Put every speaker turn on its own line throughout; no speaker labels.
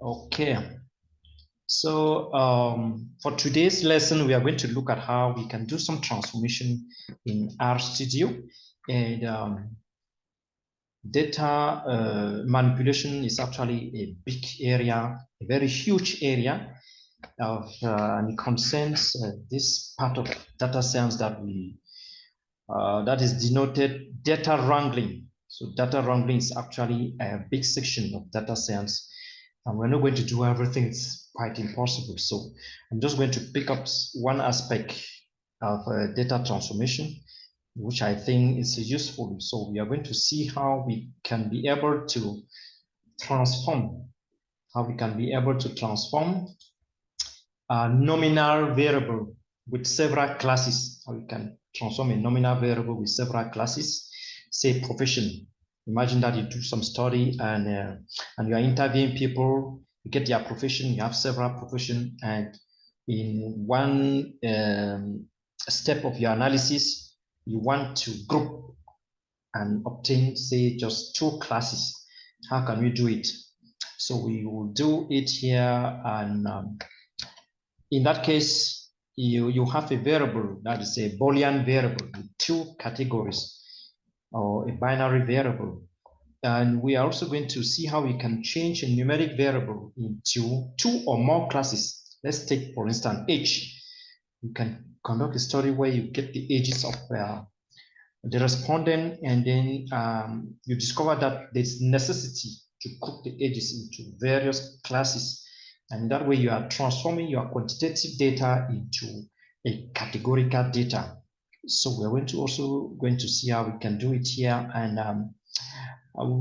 Okay, so for today's lesson, we are going to look at how we can do some transformation in RStudio, and data manipulation is actually a big area, a very huge area of and it concerns this part of data science that is denoted data wrangling. So data wrangling is actually a big section of data science. And we're not going to do everything, it's quite impossible. So I'm just going to pick up one aspect of data transformation, which I think is useful. So we are going to see how we can be able to transform, a nominal variable with several classes. How we can transform a nominal variable with several classes, say profession. Imagine that you do some study and you are interviewing people, you get their profession, you have several professions, and in one step of your analysis, you want to group and obtain, say, just two classes. How can we do it? So we will do it here, and in that case, you have a variable that is a Boolean variable with two categories, or a binary variable. And we are also going to see how we can change a numeric variable into two or more classes. Let's take, for instance, age. You can conduct a study where you get the ages of the respondent, and then you discover that there's necessity to group the ages into various classes. And that way you are transforming your quantitative data into a categorical data. So we're also going to see how we can do it here. And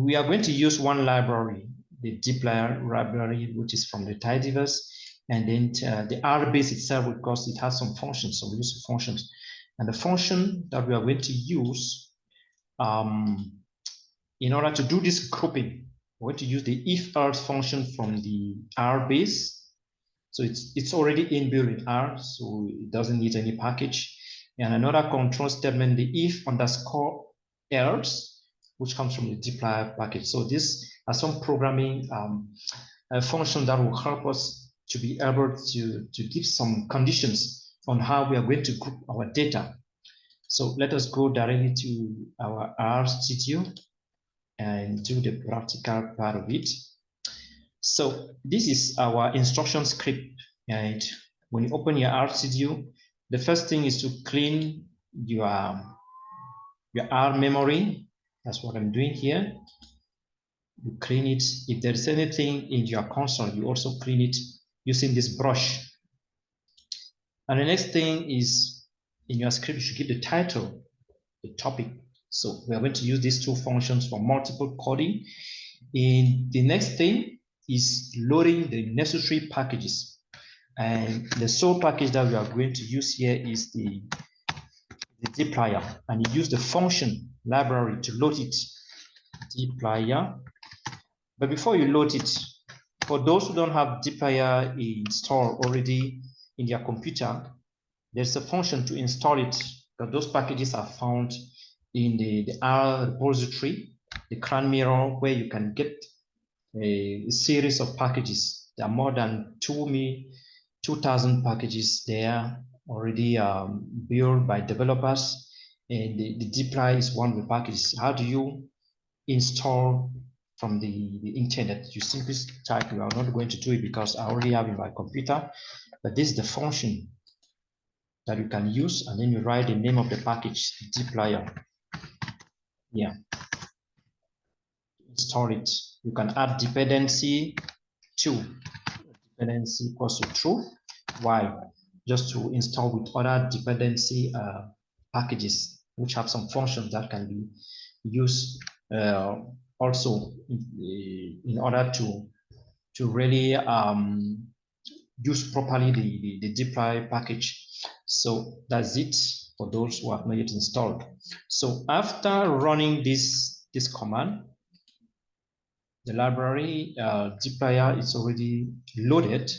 we are going to use one library, the dplyr library, which is from the tidyverse, and then the rbase itself, because it has some functions, so we use functions. And the function that we are going to use in order to do this grouping, we're going to use the ifelse function from the rbase. So it's already inbuilt in R, so it doesn't need any package. And another control statement, the if underscore else, which comes from the dplyr package. So these are some programming function that will help us to be able to give some conditions on how we are going to group our data. So let us go directly to our RStudio and do the practical part of it. So this is our instruction script, and when you open your RStudio, the first thing is to clean your R memory. That's what I'm doing here. You clean it. If there's anything in your console, you also clean it using this brush. And the next thing is, in your script, you should give the title, the topic. So we are going to use these two functions for multiple coding. And the next thing is loading the necessary packages. And the sole package that we are going to use here is the dplyr, and you use the function library to load it, dplyr. But before you load it, for those who don't have dplyr installed already in their computer, there's a function to install it, because those packages are found in the R repository, the CRAN mirror, where you can get a series of packages. There are more than 2,000 packages there already built by developers, and the dplyr is one of the packages. How do you install from the internet? You simply type. I'm not going to do it because I already have it in my computer, but this is the function that you can use, and then you write the name of the package, dplyr. Yeah, install it. You can add dependency to dependency equals to true. Why? Just to install with other dependency packages, which have some functions that can be used also in order to really use properly the dplyr package. So that's it for those who have not yet installed. So after running this command, the library dplyr is already loaded.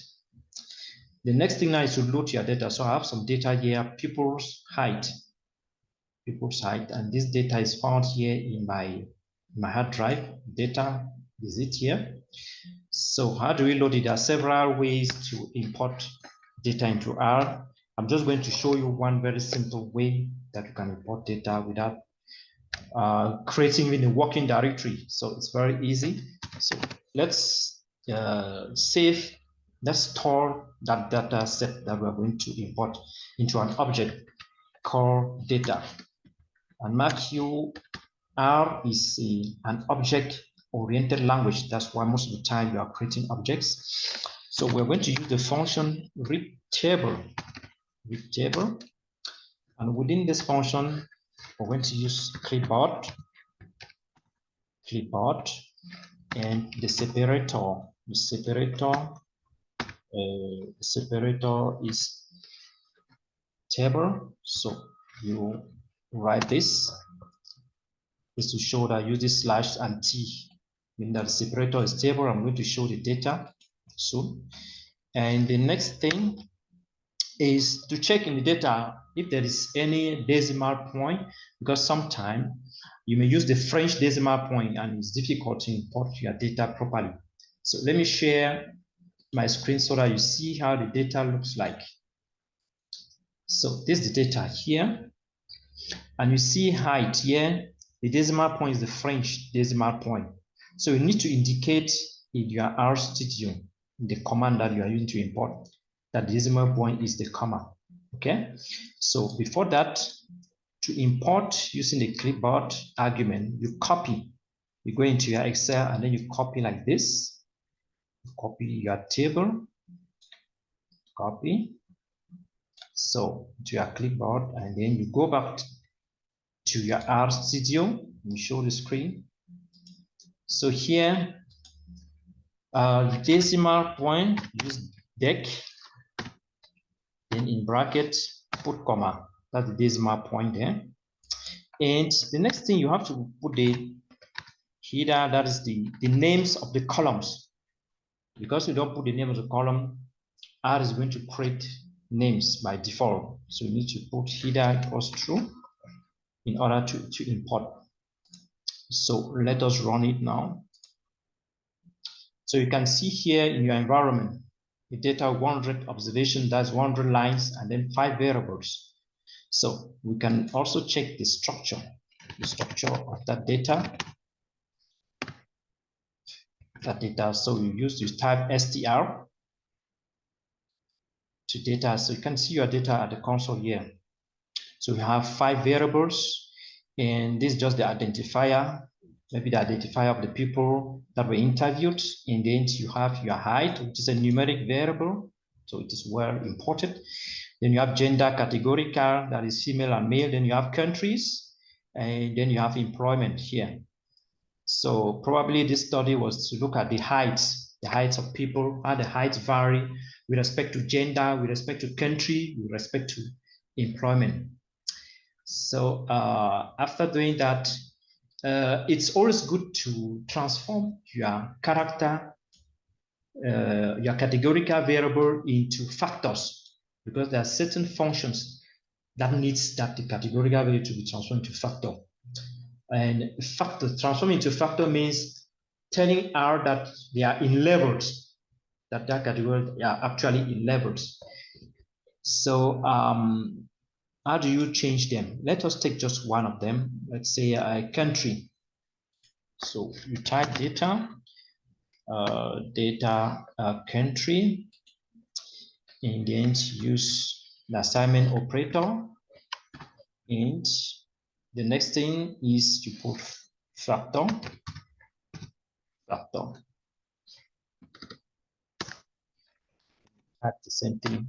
The next thing now is to load your data. So I have some data here, people's height, and this data is found here in my hard drive. Data is it here. So how do we load it? There are several ways to import data into R. I'm just going to show you one very simple way that you can import data without creating even a working directory. So it's very easy. So let's let's store that data set that we're going to import into an object called data. And mark you, R is an object-oriented language. That's why most of the time you are creating objects. So we're going to use the function read table, and within this function, we're going to use clipboard, and the separator. The separator is table. So you write this is to show that I use this slash and T, meaning that the separator is table. I'm going to show the data soon. And the next thing is to check in the data if there is any decimal point, because sometimes you may use the French decimal point and it's difficult to import your data properly. So let me share my screen so that you see how the data looks like. So this is the data here, and you see height here. The decimal point is the French decimal point. So you need to indicate in your R studio, the command that you are using to import, that the decimal point is the comma. Okay. So before that, to import using the clipboard argument, you copy. You go into your Excel and then you copy like this. Copy your table. Copy. So to your clipboard, and then you go back to your R studio. Let me show the screen. So here, the decimal point, use dec, then in bracket, put comma. That's the decimal point there. And the next thing you have to put the header, that is the names of the columns. Because you don't put the name of the column, R is going to create names by default. So you need to put header equals true in order to import. So let us run it now. So you can see here in your environment, the data 100 observation, that's 100 lines, and then 5 variables. So we can also check the structure of that data. So you use to type str to data. So you can see your data at the console here. So we have 5 variables, and this is just the identifier, maybe the identifier of the people that were interviewed. And then you have your height, which is a numeric variable, so it is well imported. Then you have gender categorical, that is female and male. Then you have countries, and then you have employment here. So probably this study was to look at the heights of people, how the heights vary with respect to gender, with respect to country, with respect to employment. So after doing that, it's always good to transform your character, your categorical variable into factors, because there are certain functions that needs that the categorical value to be transformed to factor. And transforming into factor means telling R that they are in levels, that category are actually in levels. So how do you change them? Let us take just one of them. Let's say a country. So you type data, country, and then use the assignment operator. And the next thing is to put factor. That's the same thing.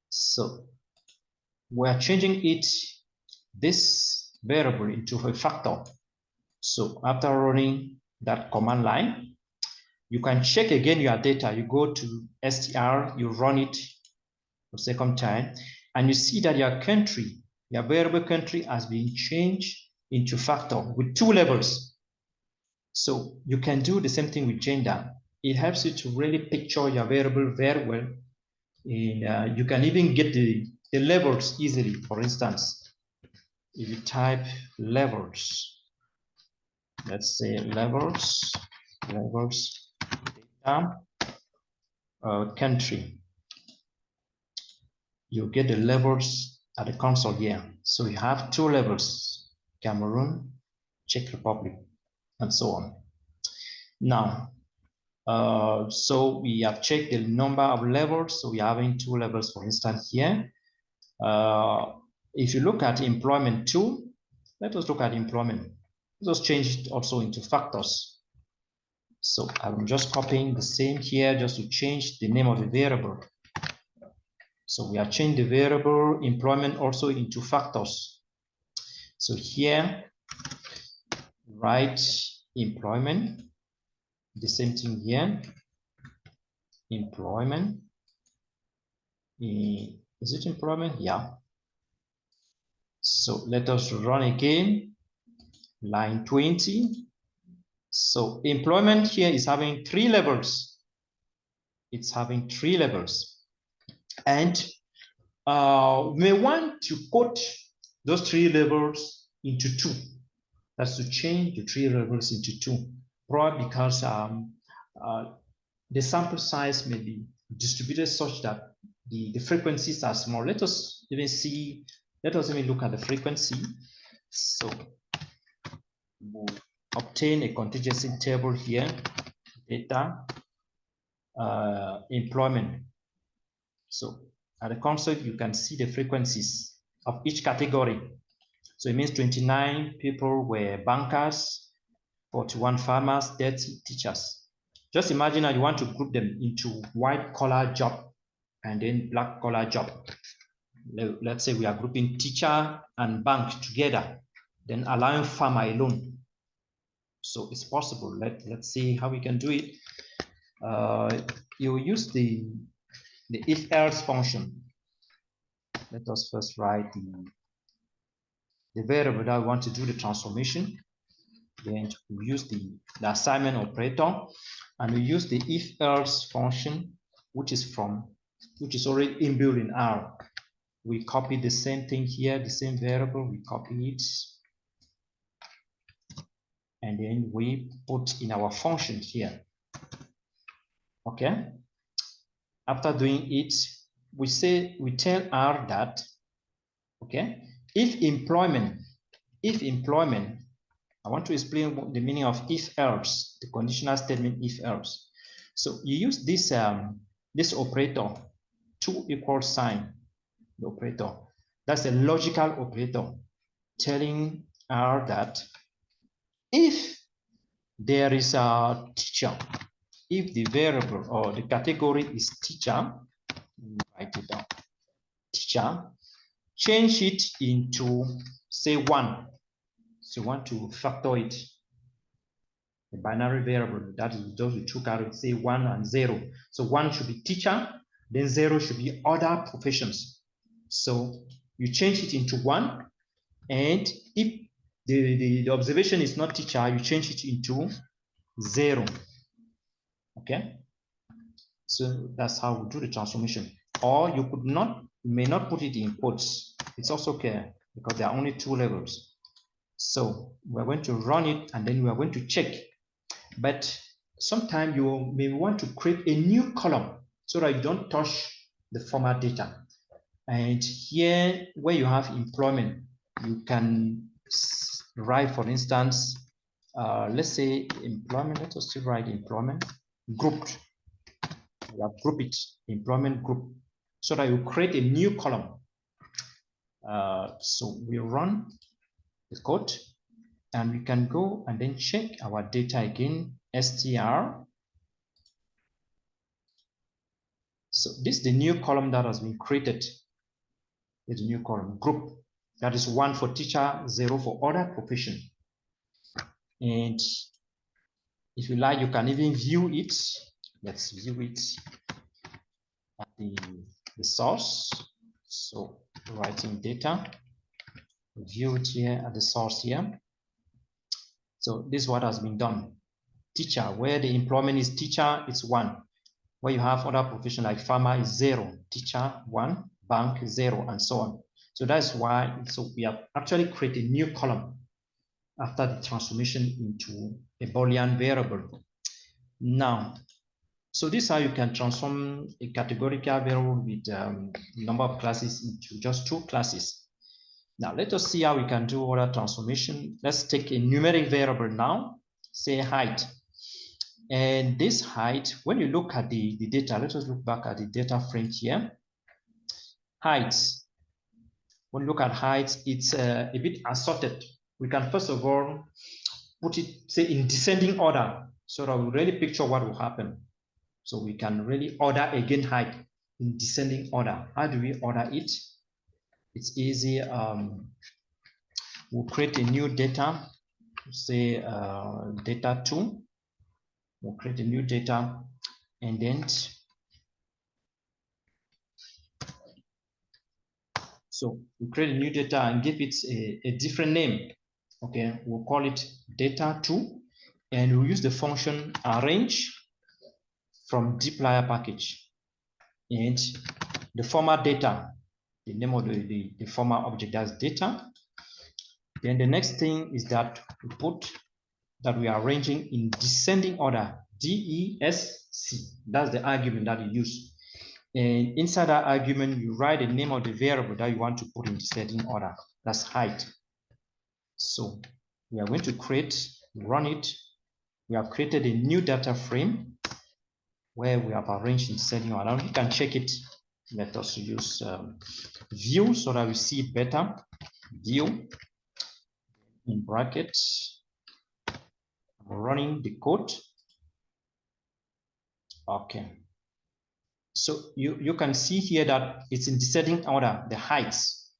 So we're changing this variable into a factor. So after running that command line, you can check again your data. You go to str, you run it for the second time, and you see that your country, your variable country, has been changed into factor with 2 levels. So you can do the same thing with gender. It helps you to really picture your variable very well. And you can even get the levels easily. For instance, if you type levels, let's say levels, country. You get the levels at the console here. So you have two levels, Cameroon, Czech Republic, and so on. Now, so we have checked the number of levels. So we are having two levels, for instance, here. If you look at employment too, let us look at employment. Let us change it also into factors. So I'm just copying the same here just to change the name of the variable. So we have changed the variable employment also into factors. So here, write employment, the same thing here, employment. Is it employment? Yeah. So let us run again, line 20. So employment here is having three levels. It's having three levels. And we may want to put those three levels into two. That's to change the three levels into two. Probably because the sample size may be distributed such that the frequencies are small. Let us even look at the frequency. So we'll obtain a contingency table here, data, employment. So at the console, you can see the frequencies of each category. So it means 29 people were bankers, 41 farmers, 30 teachers. Just imagine that you want to group them into white collar job and then black collar job. Let's say we are grouping teacher and bank together, then allowing farmer alone. So it's possible. Let's see how we can do it. You use the if-else function. Let us first write the variable that we want to do the transformation. Then we use the assignment operator, and we use the if-else function, which is already inbuilt in R. We copy the same thing here, the same variable, we copy it, and then we put in our function here. Okay. After doing it, we tell R that, okay, if employment, I want to explain the meaning of if-else, the conditional statement if-else. So you use this this operator, two equal sign, the operator. That's a logical operator telling R that if there is a teacher, if the variable or the category is teacher, write it down, teacher, change it into, say, 1. So you want to factor it, a binary variable that is just with two characters, say 1 and 0. So 1 should be teacher, then 0 should be other professions. So you change it into 1, and if the observation is not teacher, you change it into 0. Okay, so that's how we do the transformation. Or you may not put it in quotes. It's also okay because there are only two levels. So we're going to run it and then we are going to check. But sometimes you may want to create a new column so that you don't touch the former data. And here, where you have employment, you can write, for instance, let's say employment. Let us still write employment grouped. We have grouped it, employment group, so that you create a new column. So we run the code, and we can go and then check our data again, str. So this is the new column that has been created. It's a new column group. That is 1 for teacher, 0 for other profession. And if you like, you can even view it. Let's view it at the source. So writing data, view it here at the source here. So this is what has been done. Teacher, where the employment is teacher, it's 1. Where you have other profession like farmer is 0, teacher 1, bank 0, and so on. So that's why, so we have actually created a new column after the transformation into a Boolean variable. Now, So this is how you can transform a categorical variable with number of classes into just 2 classes. Now let us see how we can do other transformation. Let's take a numeric variable now, say height. And this height, when you look at the data, let us look back at the data frame here. Height, when you look at height, it's a bit assorted. We can first of all put it, say, in descending order, so that we really picture what will happen. So we can really order again height in descending order. How do we order it? It's easy. We'll create a new data, say data 2. We'll create a new data, and then so we create a new data and give it a different name. Okay, we'll call it data 2, and we'll use the function arrange from dplyr package, and the format data, the name of the format object, that's data. Then the next thing is that we put that we are arranging in descending order, DESC. That's the argument that you use. And inside that argument, you write the name of the variable that you want to put in descending order. That's height. So we are going to create, run it. We have created a new data frame where we have arranged in descending order. You can check it. Let us use view so that we see it better. View in brackets. I'm running the code. Okay. So you can see here that it's in descending order, the heights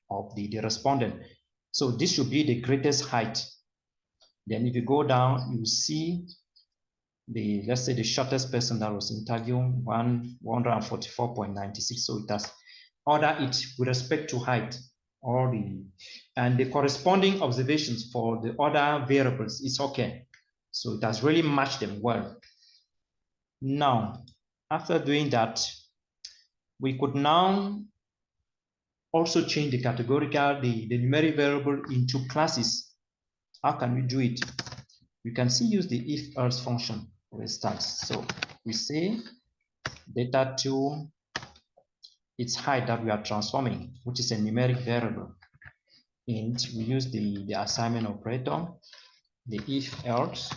of the respondent. So this should be the greatest height. Then if you go down, you see the, let's say the shortest person that was interviewed, 144.96. So it has order it with respect to height, or and the corresponding observations for the other variables is okay. So it has really matched them well. Now, after doing that, we could now also change the categorical, the numeric variable into classes. How can we do it? We can still use the if-else function, for instance. So we say data 2, its height that we are transforming, which is a numeric variable. And we use the assignment operator, the if-else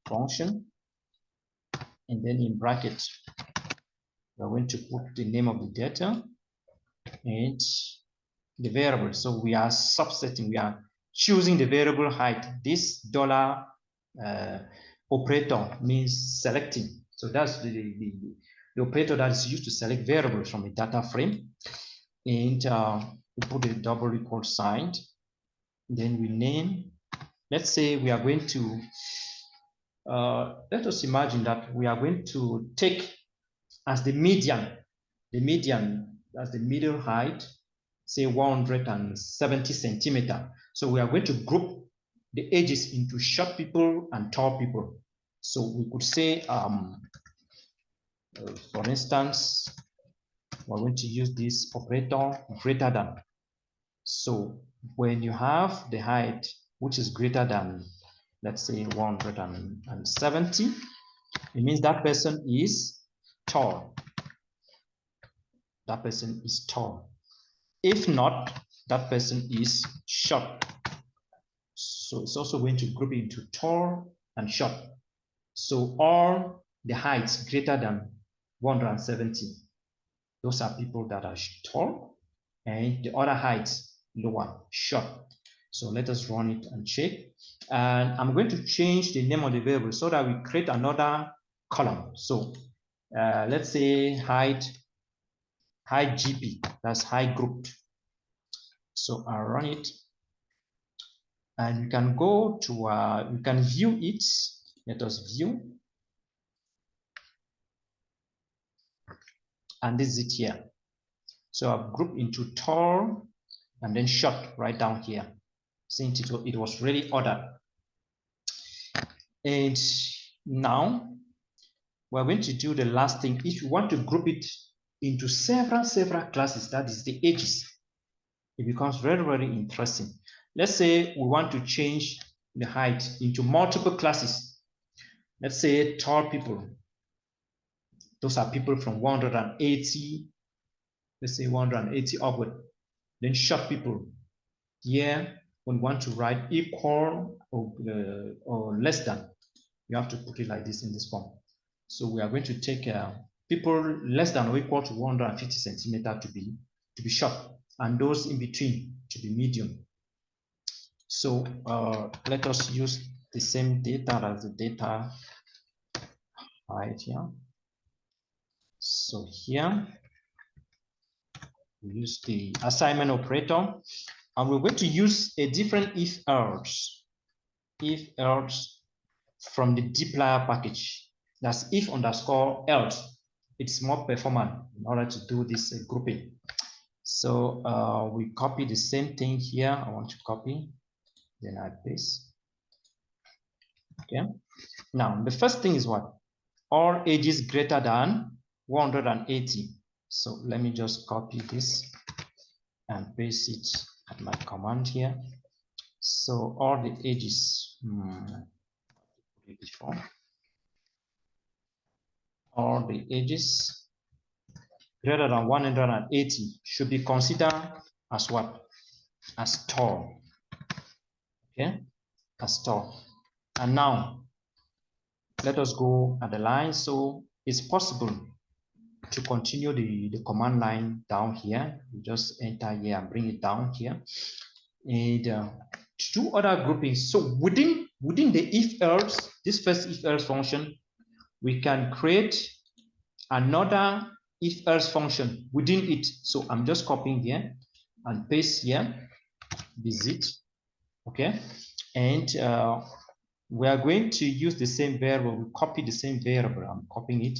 function, and then in brackets, we're going to put the name of the data and the variable. So we are subsetting, we are choosing the variable height. This dollar operator means selecting. So that's the operator that is used to select variables from a data frame. And we put a double equal sign. Then we name, let's say we are going to, let us imagine that we are going to take as the median as the middle height, say 170 centimeter. So we are going to group the ages into short people and tall people. So we could say, for instance, we're going to use this operator greater than. So when you have the height which is greater than, let's say 170, it means that person is tall. That person is tall. If not, that person is short. So it's also going to group into tall and short. So all the heights greater than 170, those are people that are tall, and the other heights lower, short. So let us run it and check. And I'm going to change the name of the variable so that we create another column. So let's say height GP, that's high grouped. So I'll run it. And you can go to, you can view it. Let us view. And this is it here. So I've grouped into tall and then short right down here, since it was really ordered. And now we're going to do the last thing. If you want to group it into several classes, that is the ages, it becomes very, very interesting. Let's say we want to change the height into multiple classes. Let's say tall people. Those are people from 180, let's say 180 upward. Then short people. Here, when we want to write equal or less than, you have to put it like this in this form. So we are going to take people less than or equal to 150 centimeter to be short, and those in between to be medium. So let us use the same data as the data right here. So here we use the assignment operator, and we're going to use a different if else from the dplyr package. That's if underscore else. It's more performant in order to do this grouping. So we copy the same thing here. I want to copy, then I paste. Okay. Now the first thing is what? All ages greater than 180. So let me just copy this and paste it at my command here. So all the ages, all the ages greater than 180 should be considered as what? As tall. Okay, as tall. And now let us go at the line. So it's possible to continue the command line down here. You just enter here and bring it down here. And to do other groupings, so within the if else, this first if else function, we can create another if else function within it. So I'm just copying here and paste here, visit, okay, and we are going to use the same variable. We copy the same variable. I'm copying it,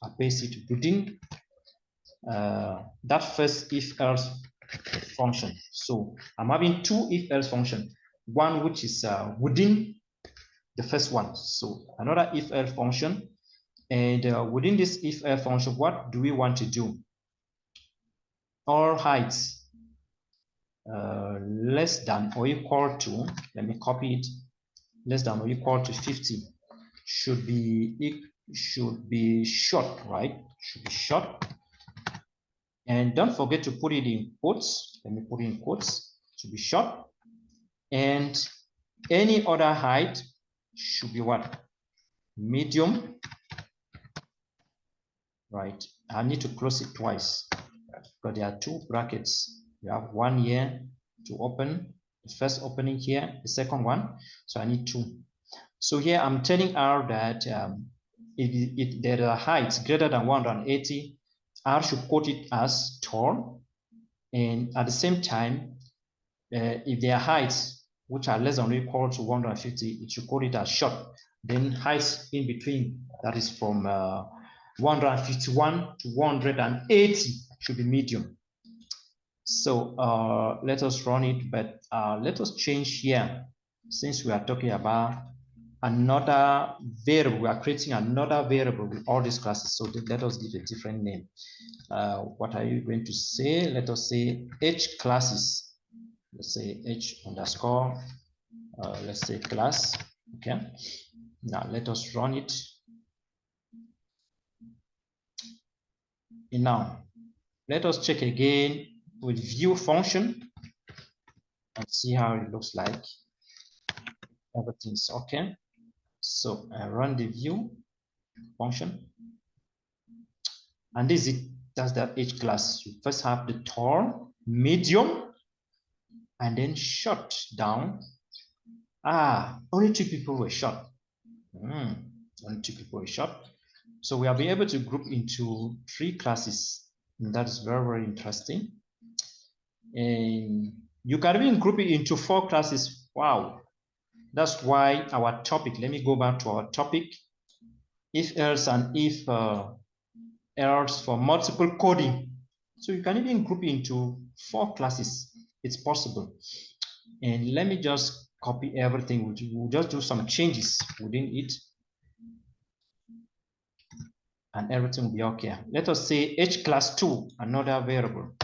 I paste it within that first if else function. So I'm having two if else function, one which is within the first one. So another if else function, and within this if else function, what do we want to do? All heights less than or equal to, let me copy it, less than or equal to 50 should be short, right? Should be short. And don't forget to put it in quotes. Let me put it in quotes, to be short. And any other height should be what? Medium, right? I need to close it twice because there are two brackets. You have one here to open, the first opening here, the second one. So I need two. So here I'm telling R that if there are heights greater than 180, R should quote it as tall. And at the same time, if there are heights which are less than or equal to 150, it should quote it as short. Then heights in between, that is from 151 to 180, should be medium. So let us run it, but let us change here, since we are talking about another variable. We are creating another variable with all these classes. So let us give a different name. What are you going to say? Let us say H classes. Let's say H underscore, let's say class. Okay. Now let us run it. And now let us check again with view function and see how it looks like. Everything's okay. So I run the view function, and this is it. That's that H class. You first have the tall, medium, and then short down. Only two people were short. Only two people were short. So we have been able to group into three classes, and that is very, very interesting. And you can even group it into four classes. Wow. That's why our topic, let me go back to our topic, if else and if else for multiple coding. So you can even group it into four classes. It's possible. And let me just copy everything. We'll just do some changes within it, and everything will be okay. Let us say H class 2, another variable.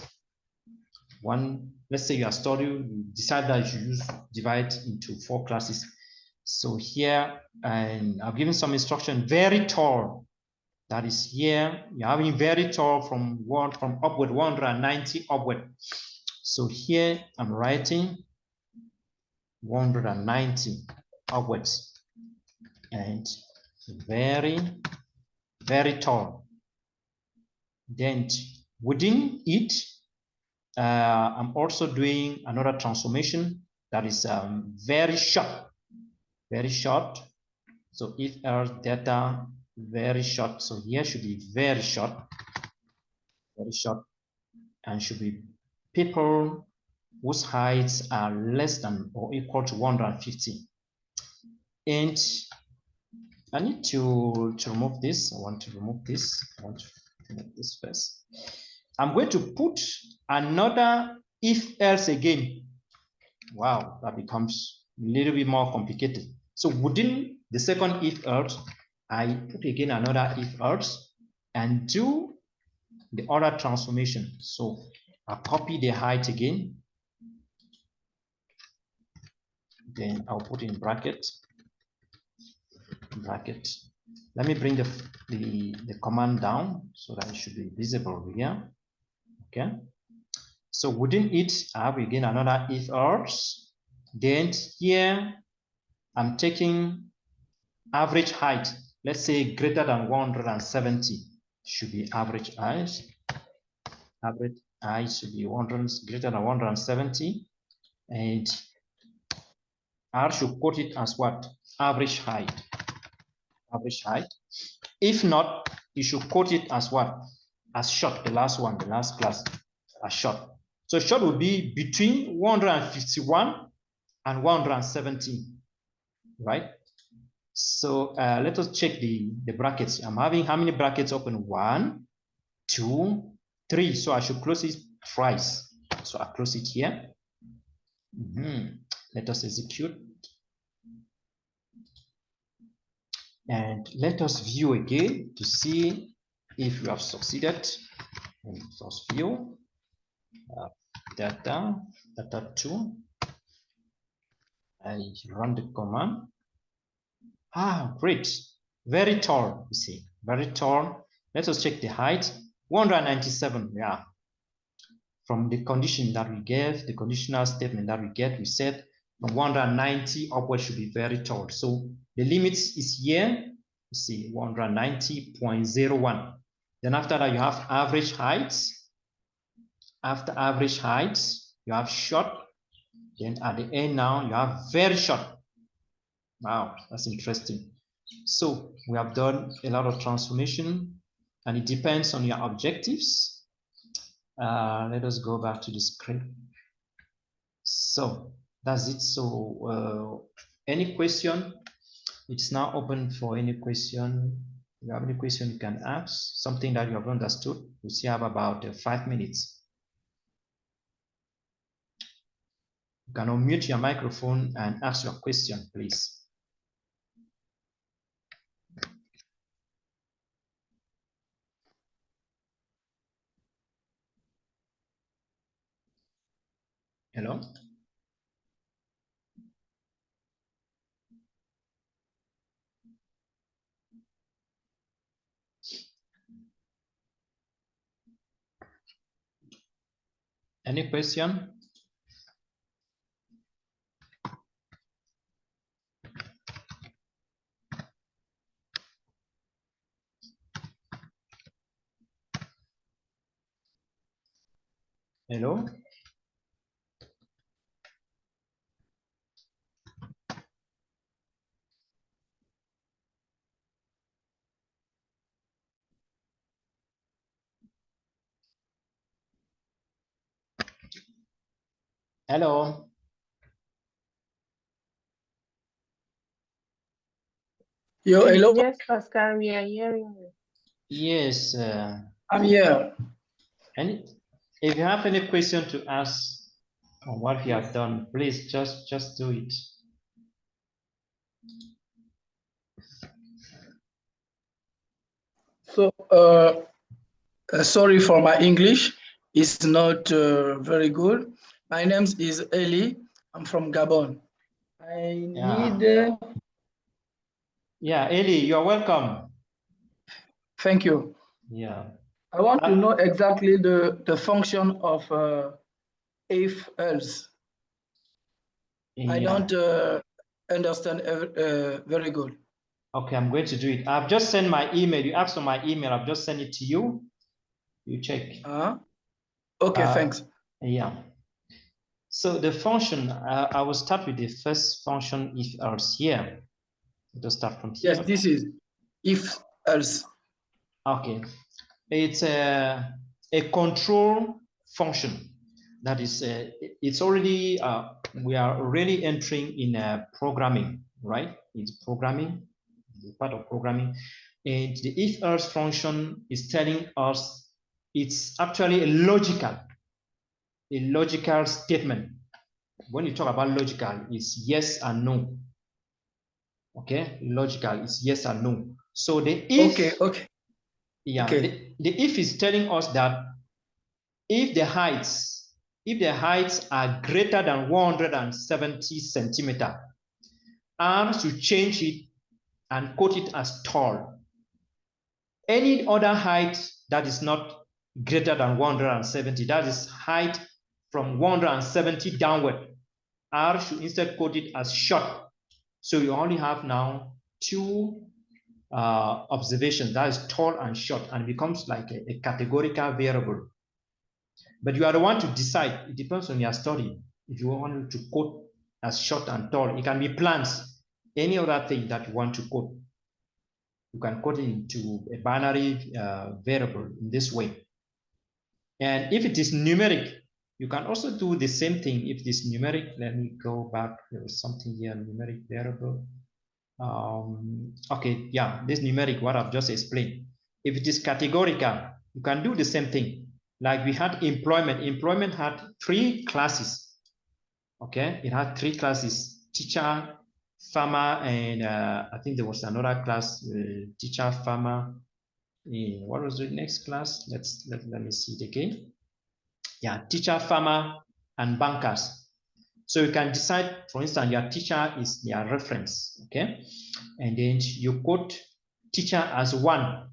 One, let's say you are studying, you decide that you should divide into four classes. So here, and I've given some instruction, very tall. That is here, you're having very tall from upward 190 upward. So here I'm writing 190 upwards and very, very tall. Then within it, I'm also doing another transformation that is very short, very short. So if our data very short, so here should be very short, and should be people whose heights are less than or equal to 150. And I need to remove this. I want to remove this. I want to remove this first. I'm going to put another if else again. Wow, that becomes a little bit more complicated. So within the second if else, I put again another if else and do the other transformation. So I'll copy the height again. Then I'll put in bracket. Let me bring the command down so that it should be visible here. Okay. So within it, I have again another if else. Then here, I'm taking average height. Let's say greater than 170 should be average height. Average height should be greater than 170, and R should quote it as what? Average height. Average height. If not, you should quote it as what? As short, the last one, the last class, as short. So short will be between 151 and 170, right? So let us check the brackets. I'm having how many brackets open? 1, 2, 3. So I should close it twice. So I close it here. Let us execute. And let us view again to see if we have succeeded. Let us view data 2. I run the command. Great. Very tall, you see. Very tall. Let us check the height. 197, yeah. From the condition that we gave, the conditional statement that we get, we said from 190 upward should be very tall. So the limit is here. You see 190.01. Then after that, you have average heights. After average heights, you have short. Then at the end now, you have very short. Wow, that's interesting. So we have done a lot of transformation, and it depends on your objectives. Let us go back to the screen. So that's it. So any question? It's now open for any question. If you have any question, you can ask something that you have understood. We still have about 5 minutes. You can unmute your microphone and ask your question, please. Hello? Any question? Hello? Hello?
Hello? Yes, Pascal, we are hearing you.
Yes.
I'm here.
If you have any question to ask on what we have done, please just do it.
So, sorry for my English. It's not very good. My name is Eli. I'm from Gabon. I need
Yeah, Eli, you're welcome.
Thank you.
Yeah.
I want to know exactly the function of if else.
Yeah.
I don't understand very good.
Okay, I'm going to do it. I've just sent my email. You asked for my email. I've just sent it to you. You check.
Okay, thanks.
Yeah. So the function, I will start with the first function if else here. Let's start from here.
Yes, this is if else.
Okay. It's a control function. That is, it's already, we are already entering in programming, right? It's programming, it's part of programming. And the if else function is telling us it's actually a logical statement. When you talk about logical, it's yes and no. Okay, logical is yes and no. So the if, the if is telling us that if the heights are greater than 170 centimeter, R should change it and quote it as tall. Any other height that is not greater than 170, that is height from 170 downward, R should instead quote it as short. So you only have now two observations, that is tall and short, and it becomes like a categorical variable. But you are the one to decide. It depends on your study. If you want to quote as short and tall, it can be plants, any other thing that you want to quote. You can quote it into a binary variable in this way. And if it is numeric, you can also do the same thing. If it is numeric, let me go back. There was something here, numeric variable. Okay, yeah, this numeric, what I've just explained. If it is categorical, you can do the same thing. Like we had employment. Employment had 3 classes. Okay, it had 3 classes: teacher, farmer, and I think there was another class, teacher, farmer. What was the next class? Let me see it again. Yeah, teacher, farmer, and bankers. So you can decide, for instance, your teacher is your reference, okay? And then you quote teacher as 1,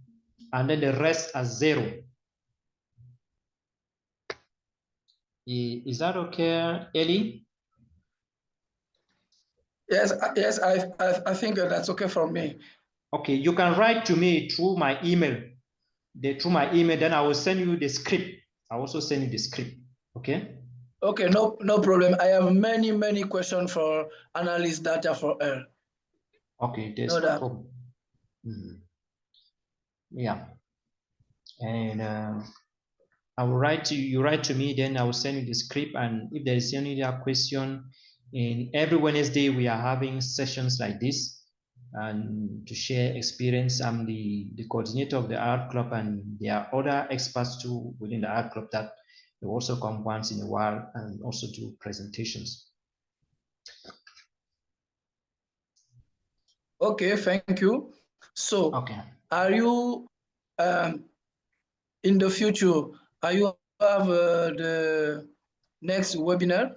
and then the rest as 0. Is that okay, Ellie?
Yes, I think that's okay for me.
Okay, you can write to me through my email. Then I will send you the script. I also send you the script, okay?
Okay, no problem. I have many questions for analyst data for R.
Okay, there's no problem. Yeah, and I will write to you. You write to me, then I will send you the script. And if there is any other question, in every Wednesday we are having sessions like this, and to share experience. I'm the coordinator of the art club, and there are other experts too within the art club that they also come once in a while and also do presentations.
Okay, thank you. So,
okay,
are you in the future? Are you have the next webinar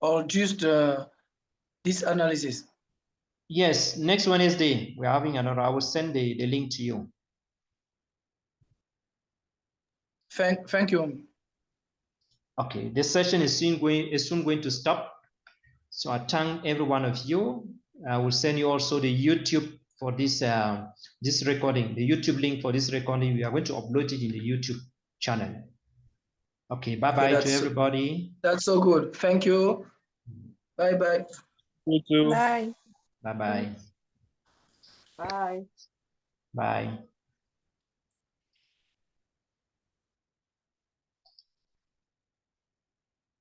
or just this analysis?
Yes, next Wednesday we're having another. I will send the link to you.
Thank you.
Okay, this session is soon going to stop. So I thank every one of you. I will send you also the YouTube for this this recording, the YouTube link for this recording. We are going to upload it in the YouTube channel. Okay, bye-bye to everybody.
That's so good. Thank you. Bye-bye.
You too.
Bye-bye.
Bye.
Bye.